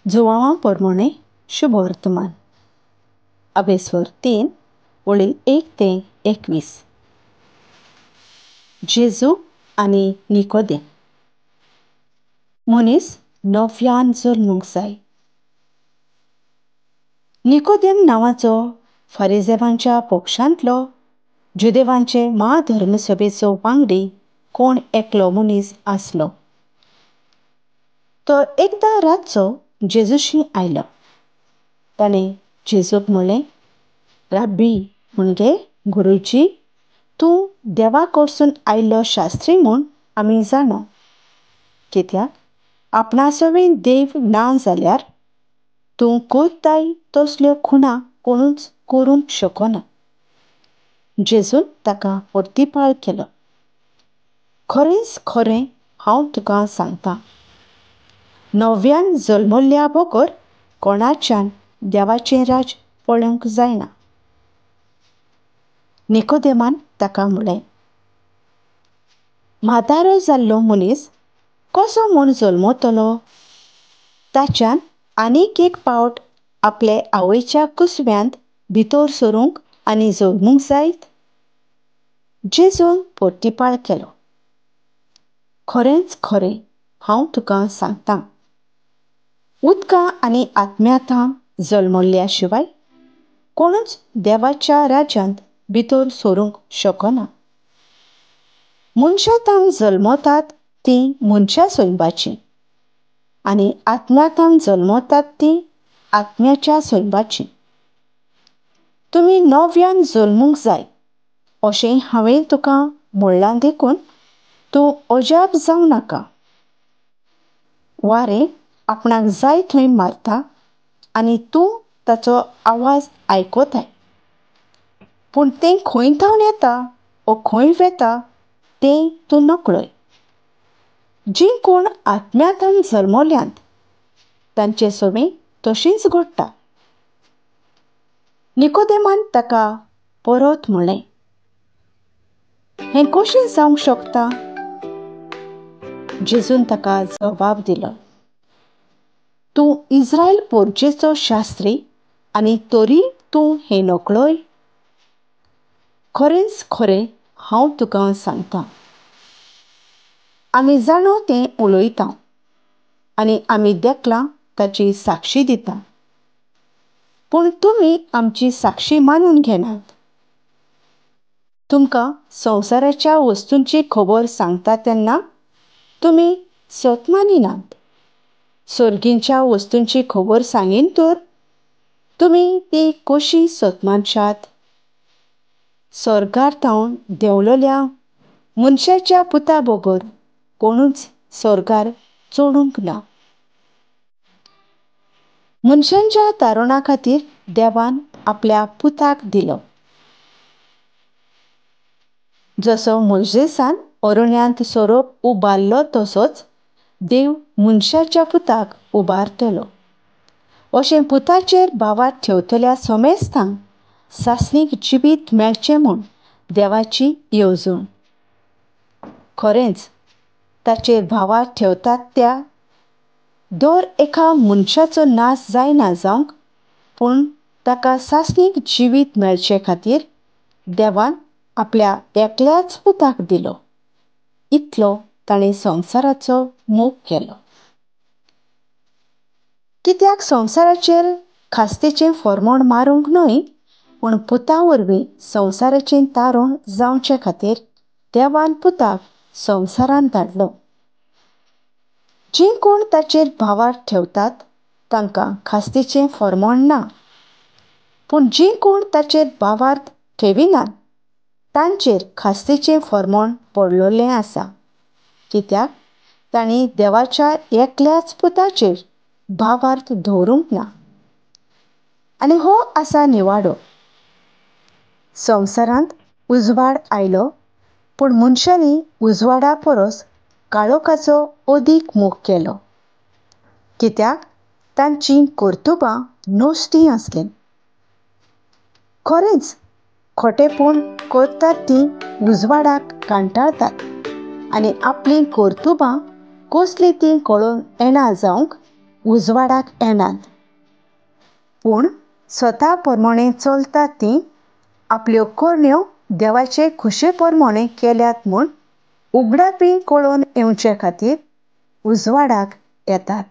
जुवांवा परमोणे शुभ वर्तमान अभेस्वर 3 वळी 1 ते 21. जेजू आनी निकोदेम. मनीस नव्यान जल्मूंक जाय. निकोदेम नांवाचो फारिसेवांच्या पक्षांतलो जुदेवांचे महाधर्मसभेचो वांगडी कोण एकलो मनीस आसलो. तो एकदां रातचो जेजूशी आयलो. ताणें जेजूक म्हणलें, राब्बी म्हणजे गुरुजी, तूं देवा कडसून आयिल्लो शास्त्री म्हूण आमी जाणा. कित्याक आपणासवें देव ना जाल्यार तूं कोत्ताय तसल्यो खुणा कोणूच करूंक शकना. जेजून ताका परतीपाळ केलो, खरेंच खरें हांव तुका सांगतां, नव्यान जल्मल्ल्या बगर कोणाच्यान देवाचें राज पळोवंक जायना. निकोदेमान ताका म्हणलें, म्हातारो जाल्लो मनीस कसो म्हूण जल्मतलो? ताच्यान आनीक एक पावट आपले आवयच्या कुसव्यांत भितर सरूंक आनी जल्मूंक जायत? जेजून परतीपाळ केलो, खरेंच खरें हांव तुका सांगतां, उदका आनी आत्म्यांतल्यान जल्मल्ल्या शिवाय कोणूच देवाच्या राज्यांत भितर सरूंक शकना. मनशांतल्यान जल्मतात तीं मनशा सोयबाचीं आनी आत्म्यांतल्यान जल्मतात तीं आत्म्याच्या सोयबाचीं. तुमी नव्यान जल्मूंक जाय अशें हांवें तुका म्हणलां देखून तूं अजाप जावं नाका. वारें आपणाक जाय थंय मारता आनी तूं ताचो आवाज आयकताय, पूण तें खंयतावन येता वो खंय वेता तें तूं नकळय. जीं कोण आत्म्यांतल्यान जल्मल्यांत तांचे सवें तशींच घडटा. निकोदेमान ताका परत म्हणलें, हें कशें जावंक शकता? जेजून ताका जबाब दिलो, तूं इस्रायल पोरचेचो शास्त्री आनी तरी तूं हें नकळय? खरेंच खरें हांव तुका सांगतां, आमी जाणो तें उलयतां आनी आमी देखलां ताची साक्षी दिता, पूण तुमी आमची साक्षी मानून घेनात. तुमकां संवसाराच्या वस्तूंची खबर सांगता तेन्ना तुमी सत मानिनात. सर्गींच्या वस्तूंची खबर सांगीन तर तुमी ती कशी सत मानशात? सर्गांतल्यान देंवलेल्या मनशाच्या पुता बगर कोणूच सर्गार चडूंक ना. मनशांच्या तारुणा खातीर देवान आपल्या पुताक दिलो. जसो मोइसेसान अरण्यांत सोरोप उबारलो तसोच देव मनशाच्या पुताक उबारतलो. अशें पुताचेर भावार ठेवतल्या सोमेस्तांक सासणीक जिवीत मेळचें म्हूण देवाची येवजण. खरेंच ताचेर भावार ठेवतात त्या दर एका मनशाचो नाश जायना जावंक, पूण ताका सासणीक जिवीत मेळचे खातीर देवान आपल्या एकल्याच पुताक दिलो. इतलो ताणें संवसाराचो मोग केलो. कित्याक संवसाराचेर खास्तेचें फर्मोण मारूंक न्हय, पूण पुता वरवीं संवसाराचें तारण जावचे खातीर देवान पुताक संवसारांत धाडलो. जीं कोण ताचेर भावार ठेवतात तांकां खास्तेचें फर्मोण ना, पूण जीं कोण ताचेर भावार ठेविनात तांचेर खास्तेचें फर्मोण पडलोलें आसा. कित्याक तांणी देवाच्या एकल्याच पुताचेर भावार्थ दवरूंक ना. आनी हो आसा निवाडो. संवसारांत उजवाड आयलो, पूण मनशांनी उजवाडा परस काळोखाचो अदीक मोग केलो, कित्याक तांचीं कर्तुबां नश्टीं आसलीं. खरेंच खोटेपण करतात तीं उजवाडाक कांटाळटात आनी आपलीं कर्तुबां कसलीं तीं कळोवन येना जावंक उजवाडाक येनात. पूण स्वता प्रमाणें चलतात तीं आपल्यो कोरण्यो देवाचे खुशे प्रमाणें केल्यात म्हूण उगडापी कळोवन येवचे खातीर उजवाडाक येतात.